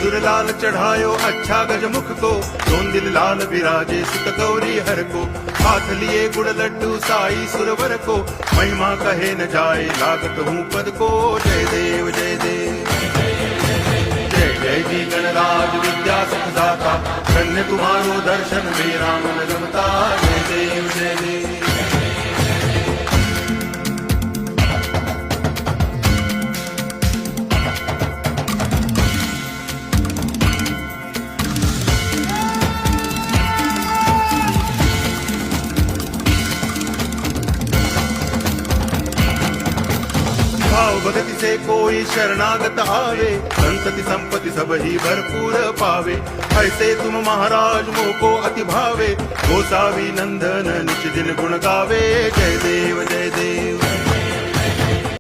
सिंदूर लाल चढ़ायो अच्छा गजमुख को, दोन दिल लाल विराजे सुत गौरी हर को, हाथ लिए गुड़ लड्डू साई सुरवर को, महिमा कहे न जाए लागत हूँ पद को। जय देव जय देव जय जय जी गणराज विद्या सुख दाता, धन्य तुम्हारो दर्शन मेरा मन रमता। जय देव जय देव भाव भगति से कोई शरणागत आवे, संतति संपत्ति सब ही भरपूर पावे। ऐसे तुम महाराज मोह को अति भावे, गोसावी नंदन निच दिन गुण गावे। जय देव जय देव